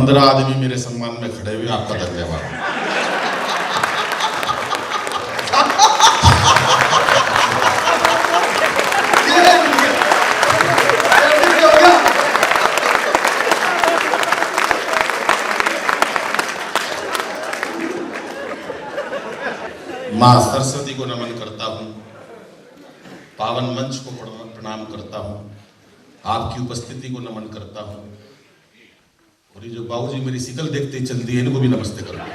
15 आदमी मेरे सम्मान में खड़े हुए, आपका धन्यवाद। माँ सरस्वती को नमन करता हूँ, पावन मंच को प्रणाम करता हूँ, आपकी उपस्थिति को नमन करता हूँ, और ये जो बाबूजी मेरी शिकल देखते ही चलती है, इनको भी नमस्ते करता हूँ।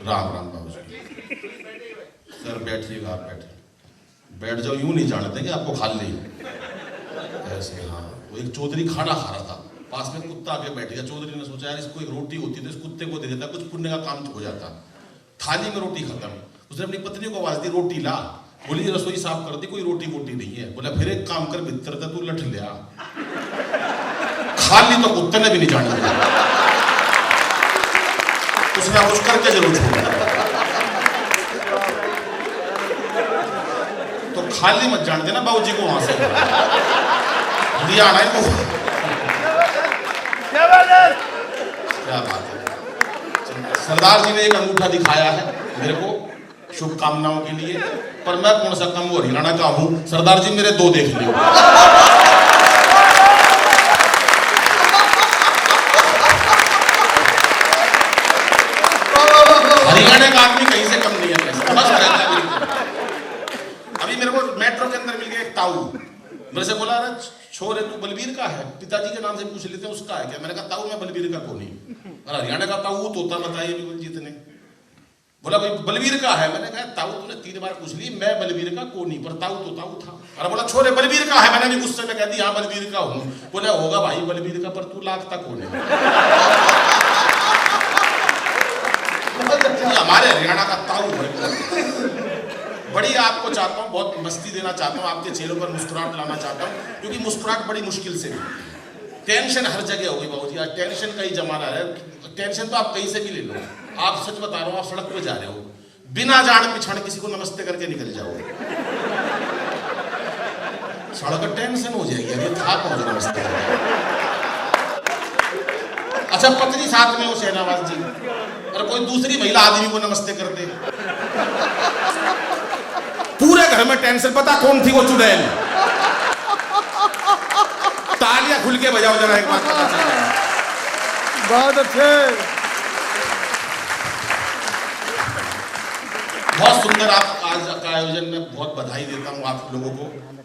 राम राम बाबूजी। सर बैठिएगा, आप बैठ जाओ, यूं नहीं जाने देंगे आपको, खा ले ऐसे। हाँ, वो एक चौधरी खाना खा रहा था, पास में कुत्ता आके बैठ गया। चौधरी ने सोचा यार इसको एक रोटी होती तो इस कुत्ते को दे देता, कुछ पुण्य का काम हो जाता। थाली में रोटी खत्म, उसने अपनी पत्नी को आवाज दी रोटी ला। बोली रसोई साफ कर दी, कोई रोटी वोटी नहीं है। बोला फिर एक काम कर, भीतर था तू लठ लिया, खाली तो कुत्ते ने भी नहीं जाने दिया, उसने कुछ करके जरूर छोड़ा। तो खाली मत जान देना बाबूजी को वहां से, दिया आना इनको। क्या बात है। सरदार जी ने एक अंगूठा दिखाया है मेरे को शुभकामनाओं के लिए, पर मैं कौन सा कम वो हरियाणा का हूं। सरदार जी मेरे 2 देख लियो। हरियाणा का आदमी कहीं से कम नहीं है, मस्त रहता है बिल्कुल। अभी मेरे को मेट्रो के अंदर मिल गया एक ताऊ, मेरे से बोला अरे छोरे तू बलबीर का है, पिताजी के नाम से पूछ लेते हैं उसका है क्या। मैंने कहा ताऊ मैं बलबीर का कौन नहीं, हरियाणा का ताऊ तोता बताइए जीत ने। बोला भाई बलबीर का है। मैंने कहा ताऊ तूने 3 बार पूछ ली, मैं बलबीर का कोनी, पर ताऊ तो ताऊ था। अरे बोला छोरे बलबीर का है। मैंने भी गुस्से में कह दी हाँ बलबीर का हूं। बोला होगा भाई बलबीर का, पर तू लाख तक कौन है। हमारे हरियाणा का ताऊ है। बड़ी आपको चाहता हूँ, बहुत मस्ती देना चाहता हूँ, आपके चेहरों पर मुस्कुराहट लाना चाहता हूँ, क्योंकि मुस्कुराहट बड़ी मुश्किल से। टेंशन हर जगह हो गई बाबूजी, आज टेंशन का ही जमाना है। टेंशन तो आप कहीं से भी ले लो। आप सच बता रहा हूँ, आप सड़क पे जा रहे हो, बिना जान पिछाड़ किसी को नमस्ते करके निकल जाओ, सड़क टेंशन हो जाएगी, अभी था पहुंच नमस्ते। अच्छा पत्नी साथ में हो शहनावाज जी, और कोई दूसरी महिला आदमी को नमस्ते कर दे, पूरे घर में टेंशन। पता कौन थी वो चुड़ैल? तालियां खुल के बजाओ जरा एक बार, पता चल जाए। बहुत अच्छे, बहुत सुंदर आप आज का आयोजन में बहुत बधाई देता हूं आप लोगों को।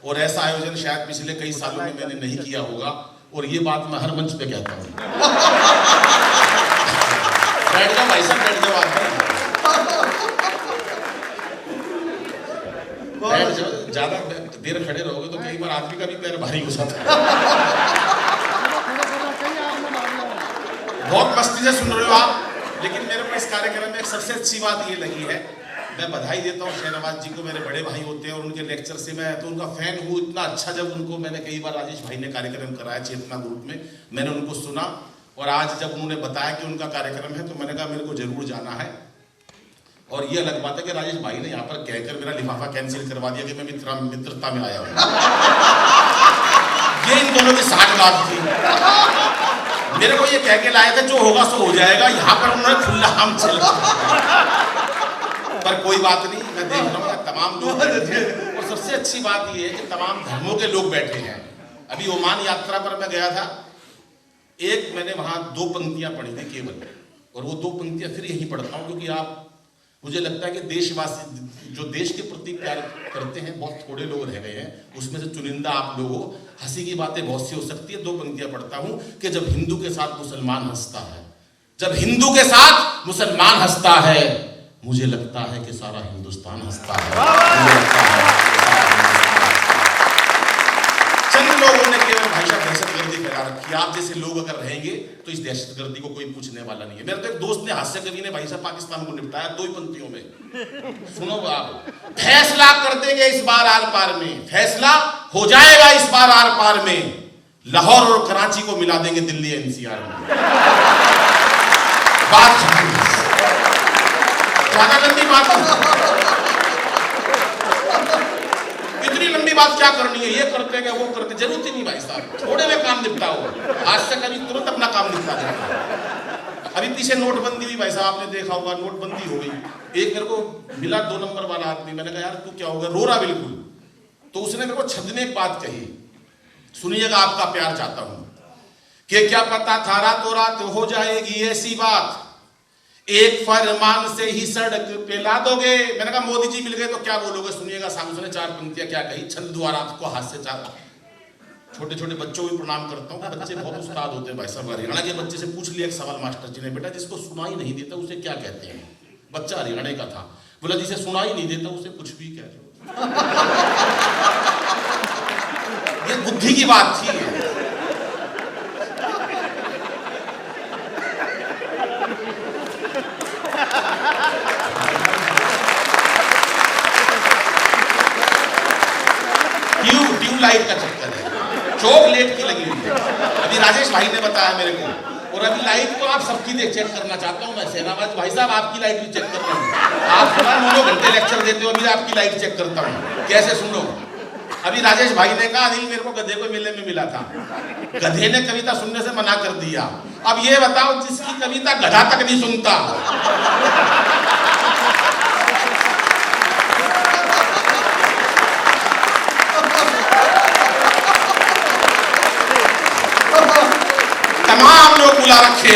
और ऐसा आयोजन शायद पिछले कई सालों में मैंने नहीं किया होगा, और ये बात मैं हर मंच पे कहता हूं। बैठ जाओ भाई साहब, बैठ जाओ, बैठ जाओ। ज्यादा देर खड़े रहोगे तो कई बार आदमी का भी पैर भारी हो जाता है। बहुत मस्ती से सुन रहे हो आप, लेकिन मेरे को इस कार्यक्रम में सबसे अच्छी बात ये लगी है, मैं बधाई देता हूँ शहनावाज जी को, मेरे बड़े भाई होते हैं और उनके लेक्चर से मैं तो उनका फैन हूँ। इतना अच्छा जब उनको मैंने कई बार राजेश भाई ने कार्यक्रम कराया चेतना ग्रुप में, मैंने उनको सुना, और आज जब उन्होंने बताया कि उनका कार्यक्रम है तो मैंने कहा मेरे को जरूर जाना है। और ये अलग बात है कि राजेश भाई ने यहाँ पर कहकर मेरा लिफाफा कैंसिल करवा दिया कि मैं मित्रता में आया हूँ। ये इन दोनों की साठगांठ थी। मेरे को ये कह के लाए थे जो होगा सो हो जाएगा, यहाँ पर उन्होंने खुला हम चल। पर कोई बात नहीं, मैं देख रहा हूँ तमाम लोग बैठे हैं, और सबसे अच्छी बात ये है कि तमाम धर्मों के लोग बैठे हैं। अभी ओमान यात्रा पर मैं गया था, एक मैंने वहां 2 पंक्तियां पढ़ी थी केवल, और वो 2 पंक्तियां फिर यही पढ़ता हूँ, क्योंकि आप मुझे लगता है कि देशवासी जो देश के प्रति प्यार करते हैं बहुत थोड़े लोग रह गए हैं, उसमें से चुनिंदा आप लोग हो। हंसी की बातें बहुत सी हो सकती है, 2 पंक्तियां पढ़ता हूं कि जब हिंदू के साथ मुसलमान हंसता है, जब हिंदू के साथ मुसलमान हंसता है, मुझे लगता है कि सारा हिंदुस्तान हंसता है। चंद लोगों ने केवल भाई साहब दहशतगर्दी फैला रखी है। आप जैसे लोग अगर रहेंगे तो इस दहशतगर्दी को कोई पूछने वाला नहीं है। मेरे तो एक दोस्त ने, हास्य कवि ने भाई साहब पाकिस्तान को निपटाया 2 ही पंक्तियों में। सुनो आप, फैसला कर देंगे इस बार आर पार में, फैसला हो जाएगा इस बार आर पार में, लाहौर और कराची को मिला देंगे दिल्ली एनसीआर में। बात ज्यादा लंबी बात, इतनी लंबी बात क्या करनी है, ये करते हैं वो करते, जरूरत ही नहीं भाई साहब, थोड़े में काम निपटाओ। आज से कभी तुरंत अपना काम निपटा देते हैं। अभी पीछे नोटबंदी हुई भाई साहब, आपने देखा होगा, नोटबंदी हो गई। एक मेरे को मिला 2 नंबर वाला आदमी, मैंने कहा यार तू क्या हो गया, रो रहा बिल्कुल। तो उसने मेरे को छद में एक बात कही, सुनिएगा, आपका प्यार चाहता हूं कि क्या पता था रातों रात हो जाएगी ऐसी बात, एक फरमान से ही सड़क पे ला दोगे। मैंने कहा मोदी जी मिल गए तो क्या बोलोगे, सुनिएगा। साहब उसने 4 पंक्तियां क्या कही, छंद द्वारा आपको हाथ से चार। छोटे छोटे बच्चों को भी प्रणाम करता हूँ, बच्चे बहुत उस्ताद होते हैं भाई साहब। हरियाणा के बच्चे से पूछ लिया एक सवाल मास्टर जी ने, बेटा जिसको सुनाई नहीं देता उसे क्या कहते हैं? बच्चा हरियाणा का था, बोला जिसे सुनाई नहीं देता उसे कुछ भी कह दो। ये बुद्धि की बात थी। ट्यूबलाइट का चक्कर है, चॉकलेट की लगी हुई है। अभी राजेश भाई ने बताया मेरे को, और अभी लाइट तो आप सबकी चेक करना चाहता हूं मैं। सेनाबाज भाई साहब आपकी लाइट भी चेक कर रहा हूं। आप 9 घंटे लेक्चर देते हो, अभी आपकी लाइट चेक करता हूं, कैसे सुनो। अभी राजेश भाई ने कहा अनिल मेरे को गधे को मेले में मिला था, गधे ने कविता सुनने से मना कर दिया। अब ये बताओ जिसकी कविता गधा तक नहीं सुनता, तमाम लोग बुला रखे,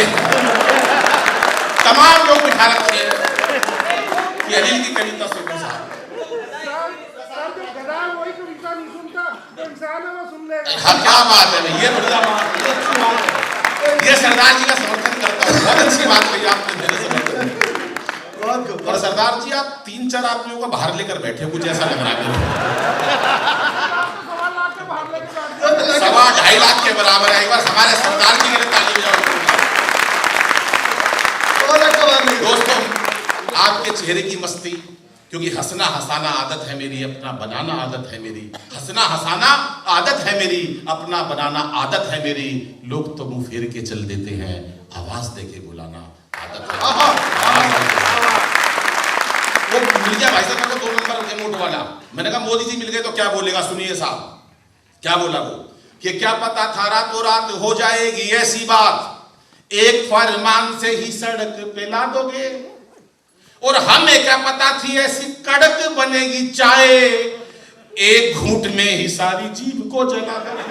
तमाम लोग बिठा रखे कि अनिल की कविता सुनो। हाँ क्या बात है, ये बढ़िया बात, ये सरदार जी का समर्थन करता हूँ। बहुत अच्छी बात कही आपने, मेरे समर्थन। और सरदार जी आप 3-4 आदमियों को बाहर लेकर बैठे हो, कुछ ऐसा लग रहा है। 2.5 लाख के बराबर है। एक बार हमारे सरदार जी के लिए ताली बजाओ। दोस्तों आपके चेहरे की मस्ती, क्योंकि हंसना हंसाना आदत है मेरी, अपना बनाना आदत है मेरी। हंसना हंसाना आदत है मेरी, अपना बनाना आदत है मेरी। लोग तो मुंह फेर के चल देते हैं, आवाज देके बुलाना आदत है। वो मिल गया भाई साहब को 2 नंबर रिमोट वाला। मैंने कहा मोदी जी मिल गए तो क्या बोलेगा, सुनिए साहब क्या बोला वो, कि क्या पता था रातों रात हो जाएगी ऐसी बात, एक फरमान से ही सड़क पे ला दोगे। और हमें क्या पता थी ऐसी कड़क बनेगी चाय, एक घूंट में ही सारी जीभ को जला दोगे।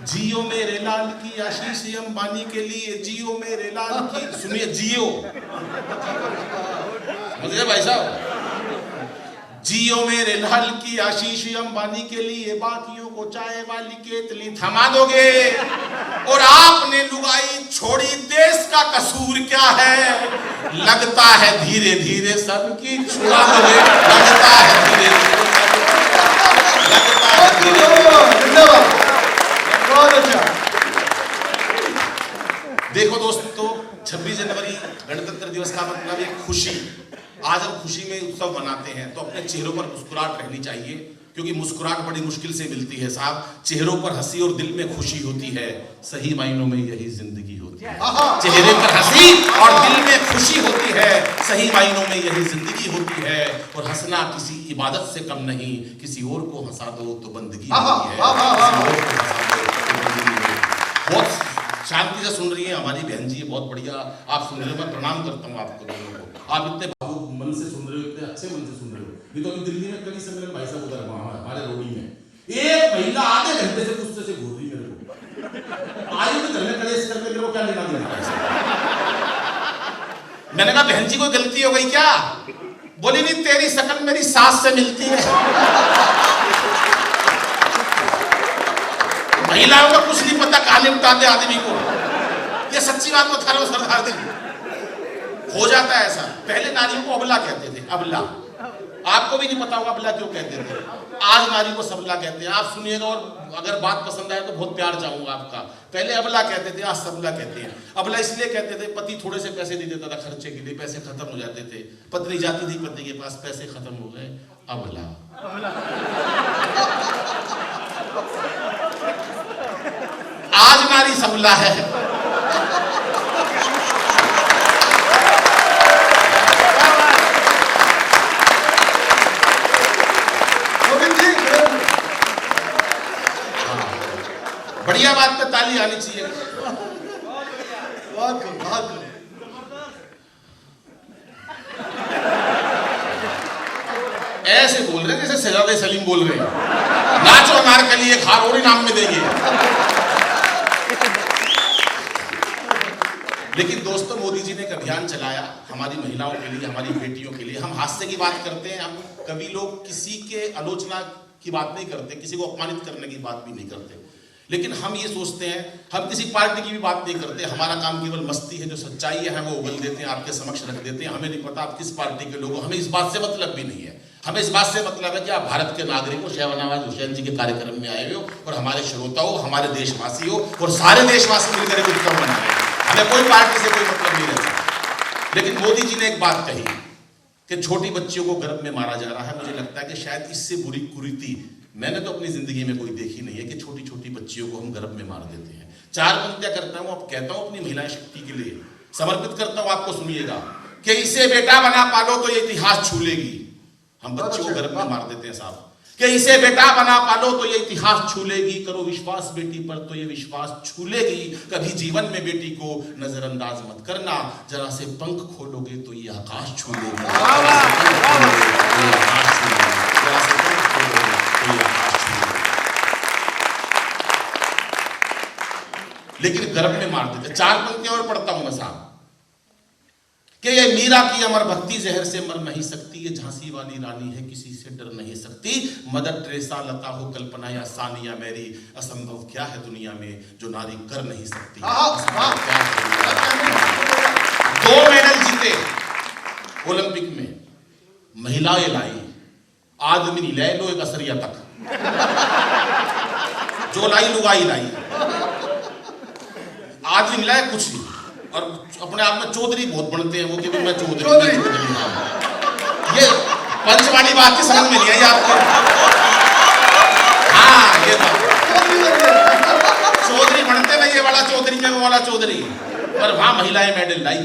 जियो मेरे लाल की, आशीष अंबानी के लिए जियो मेरे लाल की। सुनिए जियो, मुझे भाई साहब, जियो मेरे लाल की, आशीष अंबानी के लिए बाकियों को चाय वाली केतली थमा दोगे। और आपने लुगाई छोड़ी, देश का कसूर क्या है, लगता है धीरे धीरे सबकी छुड़ा दोगे। लगता है धीरे धीरे, लगता है धीरे धीरे। बहुत अच्छा। देखो दोस्तों, 26 जनवरी गणतंत्र दिवस का मतलब एक खुशी। आज हम खुशी में उत्सव मनाते हैं तो अपने चेहरों पर मुस्कुराहट रहनी चाहिए, क्योंकि मुस्कुराहट बड़ी मुश्किल से मिलती है साहब। चेहरों पर हंसी और दिल में खुशी होती है, सही मायनों में यही जिंदगी होती है। चेहरे पर हंसी और दिल में खुशी होती है, सही मायनों में यही जिंदगी होती है। और हंसना किसी इबादत से कम नहीं, किसी और को हंसा दो तो बंदगी होती है, किसी और को हंसा दो तो बंदगी होती है। बहुत शांति से सुन रही है हमारी बहन जी, बहुत बढ़िया आप सुन रहे हो। मैं प्रणाम करता हूँ आपको दोनों को, आप इतने मन से सुन रहे हो, इतने अच्छे मन से सुन रहे हो। ये तो अभी दिल्ली में कई सम्मेलन भाई साहब उधर हमारे रोडी में एक महिला आधे घंटे से गुस्से से घूर रही मेरे को, आई तो घर में कलेश करके मेरे को क्या लेना देना। मैंने कहा बहन जी को गलती हो गई क्या? बोली नहीं, तेरी शकल मेरी सास से मिलती है। महिलाओं को कुछ नहीं पता, कहानी उठाते आदमी को। ये सच्ची बात बता रहा हूं सरदार जी, हो जाता है ऐसा। पहले नारियों को अबला कहते थे, अबला। आपको भी नहीं पता होगा अबला क्यों कहते थे। आज नारी को सबला कहते हैं। आप सुनिएगा और अगर बात पसंद आए तो बहुत प्यार चाहूंगा आपका। पहले अबला कहते थे, आज सबला कहते हैं। अबला इसलिए कहते थे, पति थोड़े से पैसे दे देता था खर्चे के लिए, पैसे खत्म हो जाते थे, पत्नी जाती थी पति के पास, पैसे खत्म हो गए, अबला। आज नारी सबला है। बढ़िया बात पे ताली आनी चाहिए। ऐसे बोल रहे जैसे शहजादे सलीम बोल रहे हैं, नाचो अनारकली एक हार और इनाम में देंगे। लेकिन दोस्तों, मोदी जी ने एक अभियान चलाया हमारी महिलाओं के लिए, हमारी बेटियों के लिए। हम हास्य की बात करते हैं, हम कभी लोग किसी के आलोचना की बात नहीं करते, किसी को अपमानित करने की बात भी नहीं करते, लेकिन हम ये सोचते हैं, हम किसी पार्टी की भी बात नहीं करते। हमारा काम केवल मस्ती है, जो सच्चाई है वो उगल देते हैं, आपके समक्ष रख देते हैं। हमें नहीं पता आप किस पार्टी के लोग हो, हमें इस बात से मतलब भी नहीं है। हमें इस बात से मतलब है कि आप भारत के नागरिक हो, शहनवाज हुसैन जी के कार्यक्रम में आए हो, और हमारे श्रोता हो, हमारे देशवासी हो, और सारे देशवासी मिलकर एक उत्सव मना रहे हैं। हमें कोई पार्टी से कोई मतलब नहीं रहता। लेकिन मोदी जी ने एक बात कही कि छोटी बच्चियों को गर्भ में मारा जा रहा है। मुझे लगता है कि शायद इससे बुरी कुरीति मैंने तो अपनी जिंदगी में कोई देखी नहीं है कि छोटी छोटी बच्चियों को हम गर्भ में मार देते हैं। 4 पंक्तियां करता हूं, अब कहता हूं अपनी महिला शक्ति के लिए समर्पित करता हूं, आपको सुनिएगा कि इसे बेटा बना पालो तो ये इतिहास छू लेगी। हम बच्चियों को गर्भ में मार देते हैं साहब, कि इसे बेटा बना पालो तो ये इतिहास छू लेगी, करो विश्वास बेटी पर तो ये विश्वास छू लेगी, कभी जीवन में बेटी को नजरअंदाज मत करना, जरा से पंख खोलोगे तो ये आकाश छू लेगी। लेकिन गर्भ में मार देते। 4 पंक्तियां और पढ़ता हूं मैं साहब, कि ये मीरा की अमर भक्ति जहर से मर नहीं सकती, ये झांसी वाली रानी है किसी से डर नहीं सकती, मदर टेरेसा लता हो कल्पना या सानिया मैरी, असंभव क्या है दुनिया में जो नारी कर नहीं सकती। 2 मेडल जीते ओलंपिक में, महिलाएं लाई, आदमी नहीं लाए, लो एक असरिया तक जो लाई लुगाई लाई, आदमी मिला है कुछ नहीं। और अपने आप में चौधरी बहुत बनते हैं वो, कि मैं चौधरी। ये पंच वाली बात की समझ में नहीं आई आपको? हाँ, ये चौधरी बनते ना, ये वाला चौधरी में वो वाला चौधरी, पर वहां महिलाएं मेडल लाई।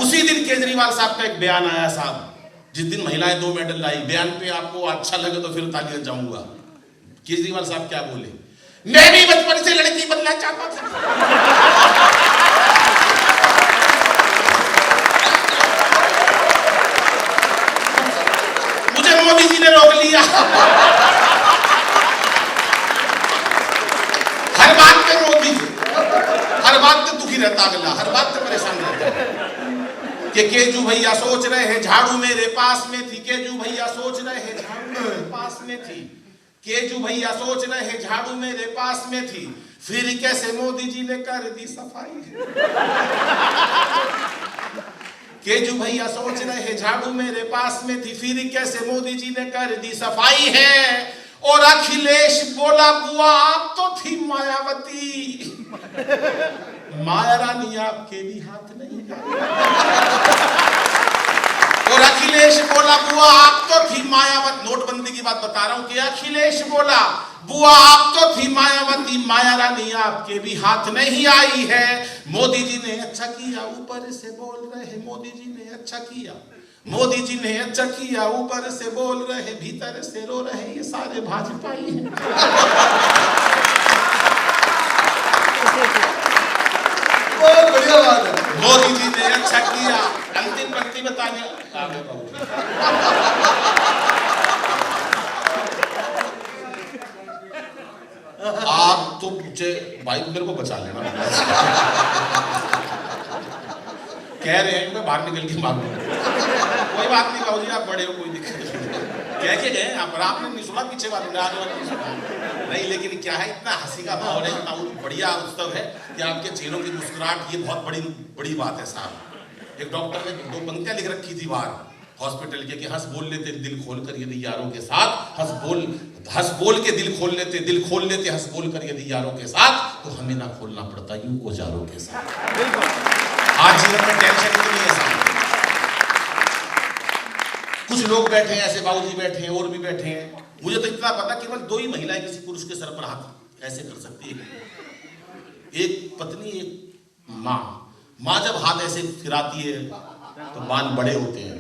उसी दिन केजरीवाल साहब का एक बयान आया साहब, जिस दिन महिलाएं 2 मेडल लाई, बयान पे आपको अच्छा लगे तो फिर ताकि जाऊंगा। केजरीवाल साहब क्या बोले, मैं भी बचपन से लड़की बनना चाहता था। मुझे मोदी जी ने रोक लिया। हर बात पे मोदी जी, हर बात पे दुखी रहता अगला, हर बात पे परेशान रहता। कि केजू भैया सोच रहे हैं झाड़ू मेरे पास में थी, केजू भैया सोच रहे हैं झाड़ू मेरे पास में थी, केजू भैया सोच रहे हैं झाड़ू मेरे पास में थी, फिर कैसे मोदी जी ने कर दी सफाई। केजू भैया सोच रहे हैं झाड़ू मेरे पास में थी, फिर कैसे मोदी जी ने कर दी सफाई है। और अखिलेश बोला बुआ आप तो थी मायावती, माया रानी आपके भी हाथ नहीं है। और अखिलेश बोला बुआ आप तो थी मायावती, नोटबंदी की बात बता रहा हूं, कि अखिलेश बोला बुआ आप तो थी मायावती, माया रानी आपके भी हाथ नहीं आई है। मोदी जी ने अच्छा किया, ऊपर से बोल रहे मोदी जी ने अच्छा किया, मोदी जी ने अच्छा किया, ऊपर से बोल रहे भीतर से रो रहे ये सारे भाजपाई हैं। बहुत बढ़िया बात है। मोदी जी ने अच्छा किया। अंतिम पंक्ति बताने आप तो मुझे भाई मेरे को बचा लेना। कह रहे हैं मैं बाहर निकल के मांगू, कोई बात नहीं बाबूजी, आप बड़े हो, कोई दिक्कत नहीं। कह के गए आप, आपने नहीं सुना पीछे वालों ने, आगे वालों ने सुना नहीं। लेकिन क्या है, इतना हंसी का माहौल है, इतना बढ़िया उत्सव है कि आपके चेहरों की मुस्कुराहट, ये बहुत बड़ी बात है साहब। एक डॉक्टर ने 2 पंक्तियां लिख रखी थी बाहर हॉस्पिटल के, कि हंस बोल लेते दिल खोल कर यदि यारों के साथ, हंस बोल के दिल खोल लेते हंस बोल कर यदि यारों के साथ, तो हमें ना खोलना पड़ता यूं औजारों के साथ। आज जीवन में टेंशन भी नहीं है साहब। कुछ लोग बैठे हैं ऐसे, बाबूजी बैठे हैं और भी बैठे हैं, मुझे तो इतना पता केवल 2 ही महिलाएं किसी पुरुष के सर पर हाथ ऐसे कर सकती है, एक पत्नी एक माँ। माँ जब हाथ ऐसे फिराती है तो बाल बड़े होते हैं।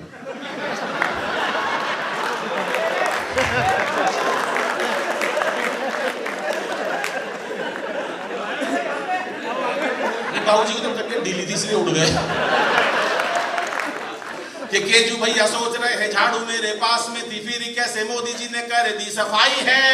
बाबूजी की तो तबीयत ढीली थी इसलिए उड़ गए। कि केजू भैया सोच रहे हैं झाड़ू मेरे पास में थी, फिर कैसे मोदी जी ने कर दी सफाई है।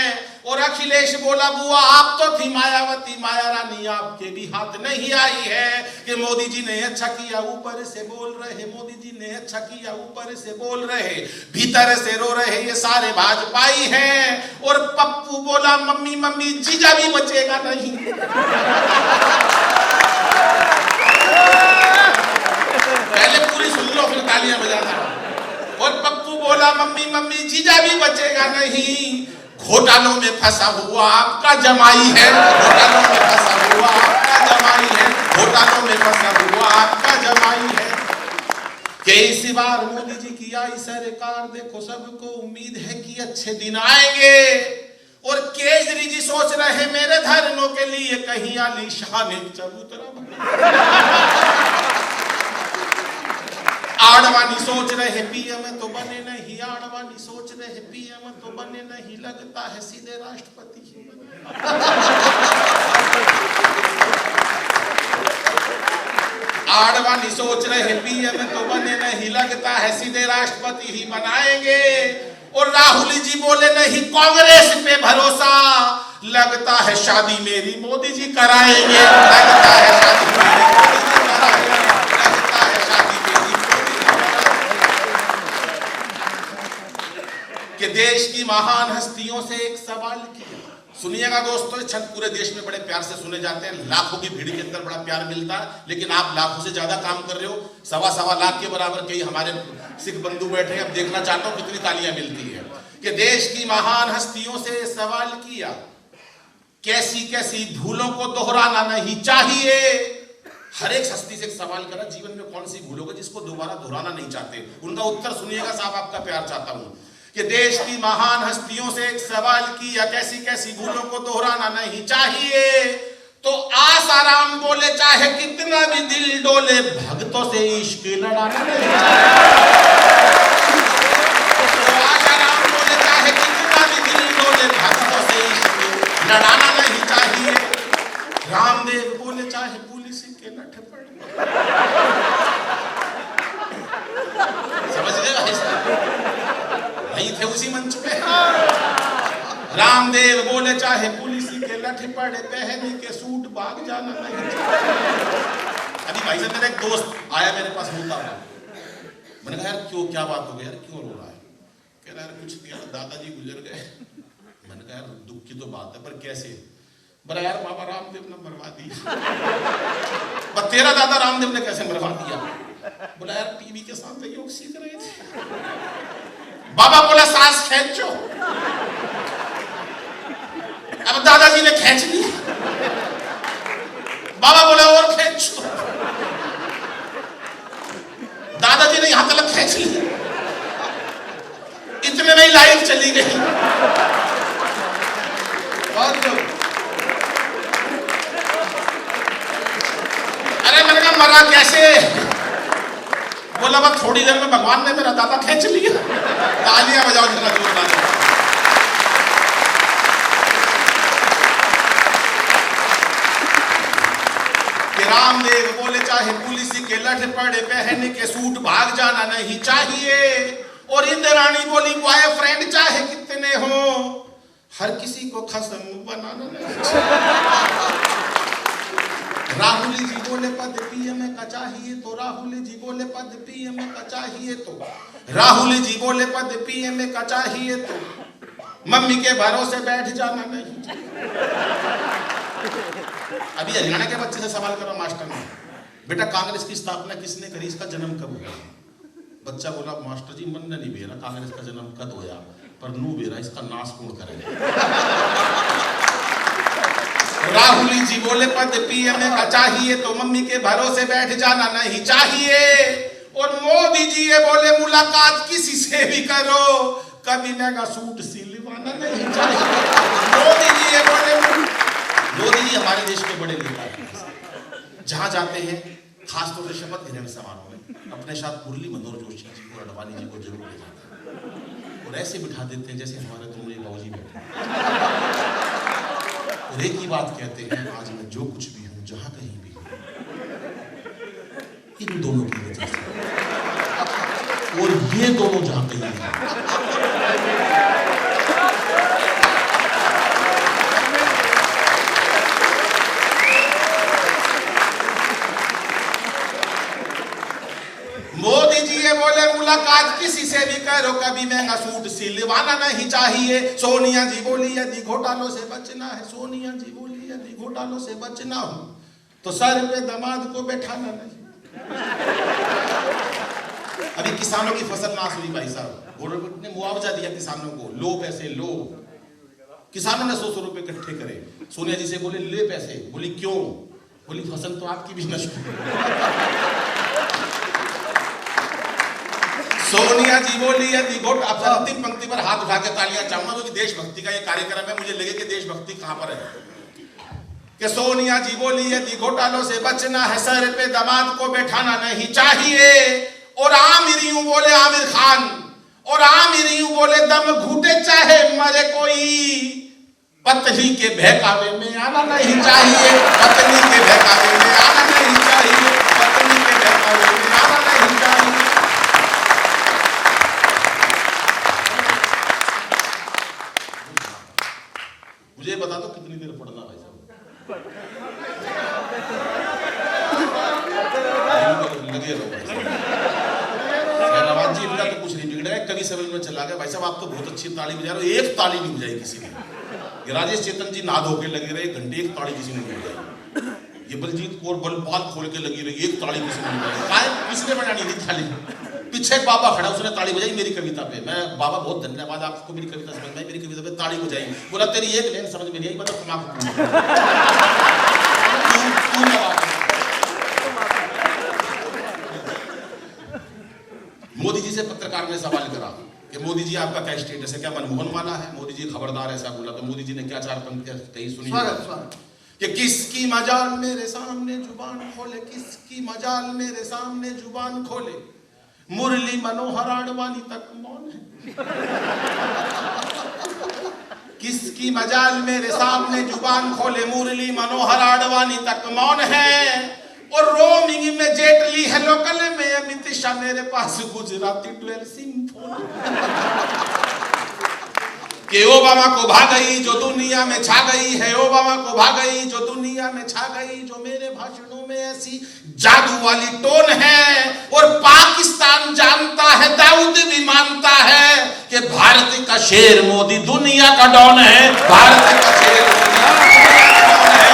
और अखिलेश बोला बुआ आप तो थी मायावती, माया रानी आपके भी हाथ नहीं आई है। कि मोदी जी ने अच्छा किया ऊपर से बोल रहे, मोदी जी ने अच्छा किया ऊपर से बोल रहे, भीतर से रो रहे ये सारे भाजपाई हैं। और पप्पू बोला मम्मी मम्मी जीजा भी बचेगा नहीं। पहले पूरी सुन लो फिर तालियां बजाना। और पप्पू बोला मम्मी मम्मी जीजा भी बचेगा नहीं। घोटालों में फंसा हुआ आपका जमाई है, घोटालों में फंसा हुआ आपका जमाई है, घोटालों में फंसा हुआ आपका जमाई है। कि इस बार मोदी जी की आई सरकार देखो सबको उम्मीद है कि अच्छे दिन आएंगे। और केजरी जी सोच रहे हैं मेरे धरनों के लिए कहीं आलीशान चबूतरा। आडवाणी सोच रहे पीएम तो बने नहीं, आडवाणी सोच रहे पीएम तो बने नहीं, लगता है सीधे राष्ट्रपति ही बने। आडवाणी सोच रहे पीएम तो बने नहीं, लगता है सीधे राष्ट्रपति ही बनाएंगे। और राहुल जी बोले नहीं कांग्रेस पे भरोसा, लगता है शादी मेरी मोदी जी कराएंगे, लगता है शादी मेरी मोदी जी कराएंगे, लगता है शादी मेरी मोदी जी कराएंगे। कि देश की महान हस्तियों से एक सवाल किया, सुनिएगा दोस्तों, छंद पूरे देश में बड़े प्यार से सुने जाते हैं, लाखों की भीड़ के अंदर बड़ा प्यार मिलता है, लेकिन आप लाखों से ज्यादा काम कर रहे हो, सवा लाख के बराबर कई हमारे सिख बंधु बैठे हैं। अब देखना चाहता हूं कितनी तालियां मिलती है। कि देश की महान हस्तियों से सवाल किया, कैसी कैसी भूलों को दोहराना नहीं चाहिए। हर एक हस्ती से एक सवाल करा, जीवन में कौन सी भूल होगी जिसको दोबारा दोहराना नहीं चाहते, उनका उत्तर सुनिएगा, साहब आपका प्यार चाहता हूं। कि देश की महान हस्तियों से एक सवाल किया, कैसी कैसी भूलों को दोहराना नहीं चाहिए। तो आसाराम बोले चाहे कितना भी दिल डोले, भक्तों से इश्क लड़ाना नहीं चाहिए। तो आसाराम बोले चाहे कितना भी दिल डोले, भक्तों से इश्क लड़ाना नहीं चाहिए। रामदेव बोले चाहे पुलिस के नठ पड़े। समझ गए भाई साहब, नहीं थे उसी मंच पे। रामदेव बोले चाहे पुलिस के लठ पड़े, पहनी के सूट भाग जाना नहीं चाहिए। अभी भाई साहब मेरा एक दोस्त आया मेरे पास, रोता था। मैंने कहा यार क्यों, क्या बात हो गई यार, क्यों रो रहा है? कह रहा यार कुछ नहीं यार, दादाजी गुजर गए। मैंने कहा यार दुख की तो बात है, पर कैसे? बोला यार बाबा रामदेव ने मरवा दिया। पर तेरा दादा रामदेव ने कैसे मरवा दिया? बोला यार टीवी के सामने योग सीख रहे थे। बाबा बोला सांस खींचो। अब दादाजी ने खींच ली, बाबा बोला और खींचो। दादाजी ने यहां तक खींच ली, इतने में ही लाइट चली गई। अरे मैंने कहा मरा कैसे? बोला बस थोड़ी देर में भगवान ने मेरा दादा खींच लिया। तालियां बजाओ जरा जोरदार। रामदेव बोले चाहे पुलिस के लठ पड़े, पहन के सूट भाग जाना नहीं चाहिए। और इंद्राणी बोली बॉयफ्रेंड चाहे कितने हो, हर किसी को खसम बनाना नहीं चाहिए। राहुल जी बोले पद पीएम का चाहिए तो, राहुल जी बोले पद पीएम का चाहिए तो, राहुल जी बोले पद पीएम का चाहिए तो, मम्मी के भरोसे बैठ जाना नहीं चाहिए। अभी हरियाणा के बच्चे से सवाल करो मास्टर ने, बेटा कांग्रेस की स्थापना किसने करी, इसका जन्म कब हुआ? बच्चा बोला मास्टर जी मन नहीं बेरा कांग्रेस का जन्म कब होया, पर नू बेरा इसका नाश कौन करेगा। राहुल जी बोले पद पीएम का चाहिए तो, मम्मी के भरोसे बैठ जाना नहीं चाहिए। और मोदी जी ये बोले मुलाकात किसी से भी करो, कभी मेगा सूट सिलवाना नहीं चाहिए। मोदी जी ये बोले, मोदी जी हमारे देश के बड़े नेता हैं, जहां जाते हैं खासतौर से शपथ ग्रहण समारोह में अपने साथ मुरली मनोहर जोशी जी को, अडवाणी जी को जरूर ले जाते हैं और ऐसे बिठा देते हैं जैसे हमारे तुमरे बाबूजी बैठे। और एक ही बात कहते हैं, आज मैं जो कुछ भी हूं, जहां कहीं भी हूं, इन दोनों की वजह से, और ये दोनों जहां कहीं हैं। मोदी जी ये बोले मुलाकात किसी से भी करो, कभी महंगा सूट सिलवाना नहीं चाहिए। सोनिया जी बोली यदि घोटालों से बचना है, सोनिया जी बोली यदि घोटालों से बचना हो तो सर पे दामाद को बैठाना नहीं। अभी किसानों की फसल नाश हुई भाई साहब, गवर्नमेंट ने मुआवजा दिया किसानों को, लो पैसे लो। किसानों ने 100 रुपए इकट्ठे करे, सोनिया जी से बोले ले पैसे, बोली क्यों? बोली फसल तो आपकी भी नष्ट हो गई। सोनिया जी बोली यदि घोट, अब अंतिम पंक्ति पर हाथ उठा के तालियां चाहूंगा क्योंकि देशभक्ति का ये कार्यक्रम है, मुझे लगे कि देशभक्ति कहां पर है। कि सोनिया जी बोली यदि घोटालों से बचना है, सर पे दामाद को बैठाना नहीं चाहिए। और आमिर यूं बोले आमिर खान, और आमिर यूं बोले दम घूटे चाहे मरे कोई, पत्नी के बहकावे में आना नहीं चाहिए, पत्नी के बहकावे में आना नहीं चाहिए, पत्नी के बहकावे में आना नहीं चाहिए। मुझे बता दो कितनी देर पढ़ना भाई साहब? लगे रहो भाई साहब। नवाज जी इनका तो कुछ नहीं बिगड़ा है, कवि सभा में चला गया। भाई साहब आप तो बहुत अच्छी ताली बजा रहे हो, एक ताली नहीं बजाई किसी ने। राजेश चेतन जी नाद होके लगे रहे, घंटे एक ताली किसी ने नहीं बजाई। ये बलजीत कौर बलपाल खोल के लगी रही, एक ताली किसी ने नहीं बजाई। किसने बजानी थी ताली? पीछे एक बाबा खड़ा, उसने ताली बजाई मेरी कविता पे। मैं बाबा बहुत धन्यवाद आपको, मेरी कविता समझ में आई, मेरी कविता पे ताली बजाई। बोला तेरी एक लाइन समझ में नहीं आई, मतलब मोदी जी से पत्रकार ने सवाल करा कि मोदी जी आपका क्या स्टेटस है, क्या मनमोहन वाला है? मोदी जी खबरदार ऐसा बोला तो मोदी जी ने क्या 4 पंक्तियां कही, सुनिए। कि किसकी मजाल मेरे सामने जुबान खोले, किसकी मजाल मेरे सामने जुबान खोले, मुरली मनोहर आडवाणी तक मौन है। किसकी मजाल मेरे सामने जुबान खोले, मुरली मनोहर आडवाणी तक मौन है। और रोमिंग में जेटली है, लोकल में अमित शाह, मेरे पास गुजराती 12 सिम फोन। कि ओबामा को भागई जो दुनिया में छा गई है, ओबामा को भागई जो दुनिया में छा गई, जो मेरे भाषणों में ऐसी जादू वाली टोन है। और पाकिस्तान जानता है, दाऊद भी मानता है कि भारत का शेर मोदी दुनिया का डॉन है, भारत का शेर मोदी दुनिया का डॉन है।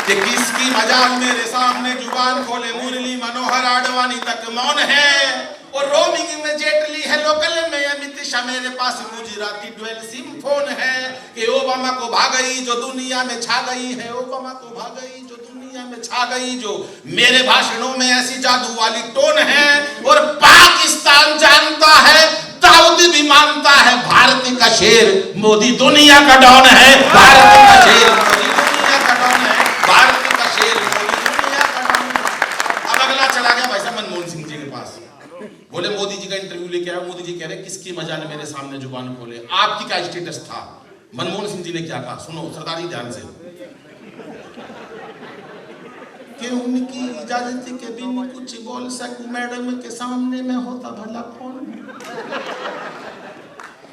किसकी मजाल मेरे सामने जुबान खोले, मुरली मनोहर आडवाणी तक मौन है। और रोमिंग में जेटली है, लोकल में अमित शाह, मेरे पास गुजराती 12 सिम फोन है। कि ओबामा को भागई जो दुनिया में छा गई है, ओबामा को भागई जो दुनिया में छा गई, जो मेरे भाषणों में ऐसी जादू वाली टोन है। और पाकिस्तान जानता है, दाऊद भी मानता है, भारत का शेर मोदी दुनिया का डॉन है, भारत का शेर मोदी दुनिया का डॉन है, भारत का शेर मोदी दुनिया का डॉन है। अब अगला चला गया भाई साहब मनमोहन सिंह जी के पास, बोले मोदी जी का इंटरव्यू लेके आया। मोदी जी कह रहे किसकी मजाल मेरे सामने जुबान खोले, आपकी क्या स्टेटस था? मनमोहन सिंह जी ने क्या कहा, सुनो सरदार जी ध्यान से। कि उनकी इजाजत के बिन कुछ बोल सकूं, मैडम के सामने मैं होता भला कौन?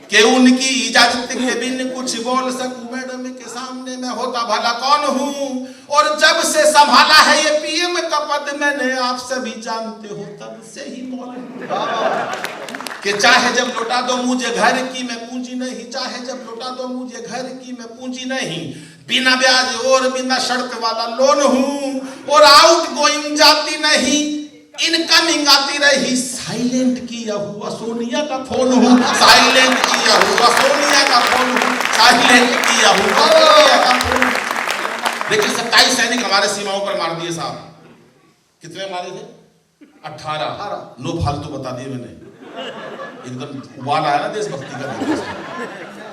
कि उनकी इजाजत के बिन कुछ बोल सकूं, मैडम के सामने मैं होता भला कौन हूं? और जब से संभाला है ये पीएम का पद मैंने, आप सभी जानते हो तब से ही मौन। कि चाहे जब लौटा दो मुझे घर की मैं पूंजी नहीं, चाहे जब लौटा दो मुझे घर की मैं पूंजी नहीं, बिना ब्याज और बिना शर्त वाला लोन हूं, और आउट गोइंग जाती नहीं, इनकमिंग आती रही। साइलेंट किया हुआ सोनिया का फोन हूं, साइलेंट किया हुआ सोनिया का फोन हूं, साइलेंट किया हुआ सोनिया का फोन। लेकिन 27 सैनिक हमारे सीमाओं पर मार दिए साहब। कितने मारे थे? 18। नो फालतू बता दिए मैंने, एकदम उबाल आया ना देशभक्ति का।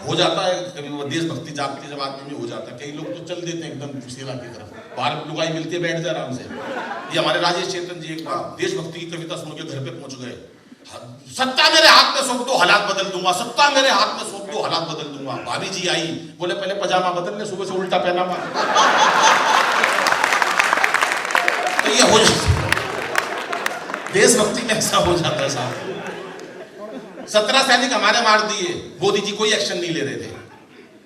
हो जाता है कभी वो देशभक्ति जागती जब आदमी में हो जाता है। कई लोग तो चल देते हैं एकदम सेना की तरफ, बाहर लुगाई मिलती है बैठ जाए आराम से। ये हमारे राजेश चेतन जी एक बार देशभक्ति की कविता सुन के घर पे पहुंच गए। सत्ता मेरे हाथ में सौंप दो हालात बदल दूंगा, सत्ता मेरे हाथ में सौंप दो हालात बदल दूंगा। भाभी जी आई, बोले पहले पजामा बदल ले, सुबह से उल्टा पहना हुआ। तो ये हो जाता देशभक्ति में, ऐसा हो जाता है साहब। 17 सैनिक हमारे मार दिए, मोदी जी कोई एक्शन नहीं ले रहे थे।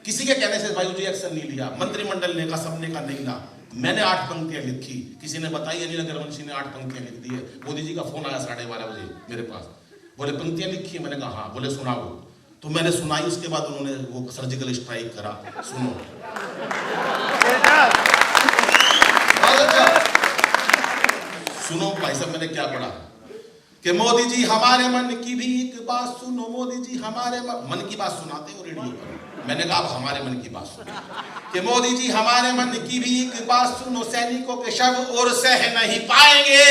किसी के कहने से भाई जी एक्शन नहीं लिया, मंत्रिमंडल ने कहा, सबने कहा नहीं ना। मैंने 8 पंक्तियां लिखी, किसी ने बताई अनिल अग्रवंशी ने 8 पंक्तियां लिख दी है। मोदी जी का फोन आया 12:30 बजे मेरे पास, बोले पंक्तियां लिखी? मैंने कहा हाँ। बोले सुनाओ। तो मैंने सुनाई, उसके बाद उन्होंने वो सर्जिकल स्ट्राइक करा। सुनो सुनो भाई साहब, मैंने क्या पढ़ा कि मोदी जी हमारे मन की भी एक बात सुनो, मोदी जी हमारे मन की बात सुनाते हो रेडियो पर। मैंने कहा अब हमारे मन की बात सुनो कि मोदी जी हमारे मन की भी एक बात सुनो, सैनिकों के शव और सह नहीं पाएंगे,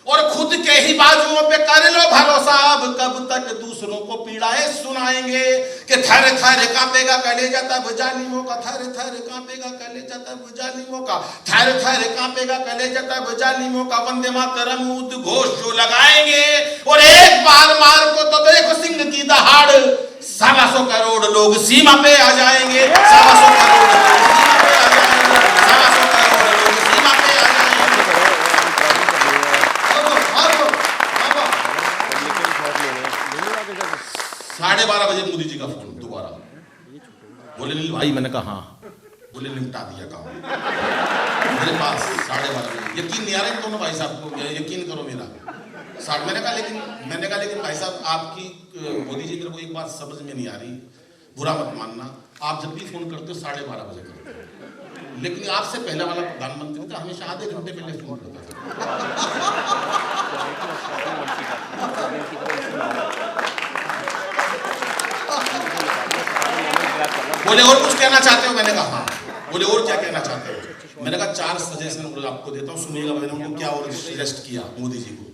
और खुद के ही बाजुओं पे कर लो भरोसा, अब कब तक दूसरों को पीड़ाएं सुनाएंगे। कि थर थर कांपेगा कलेजा तब जालिमों का, थर थर कांपेगा कलेजा तब जालिमों का, थर थर कांपेगा कलेजा तब जालिमों का। वंदे मातरम उद्घोष जो लगाएंगे, और एक बार मार को तो देखो सिंह की दहाड़, 125 करोड़ लोग सीमा पे आ जाएंगे, 125 करोड़ लोग सीमा पे आ जाएंगे, 125 करोड़ लोग सीमा पे आ जाएंगे। 12:30 बजे मोदी जी का फोन दोबारा, बोले नील भाई। मैंने कहा हाँ। बोले निपटा दिया काम मेरे पास 12:30 बजे। यकीन नहीं आ रहा है दोनों भाई साहब को, यकीन करो मेरा। मैंने कहा लेकिन भाई साहब आपकी मोदी जी, मेरे को एक बात समझ में नहीं आ रही, बुरा मत मानना, आप जब भी फोन करते हो 12:30 बजे करते हो, लेकिन आपसे पहले वाला प्रधानमंत्री था हमेशा आधे घंटे पहले फोन करता था। बोले और कुछ कहना चाहते हो? मैंने कहा हाँ। बोले और क्या कहना चाहते हो? मैंने कहा 4 सजेशन आपको देता हूँ, सुनिएगा। मैंने उनको क्या और सजेस्ट किया मोदी जी को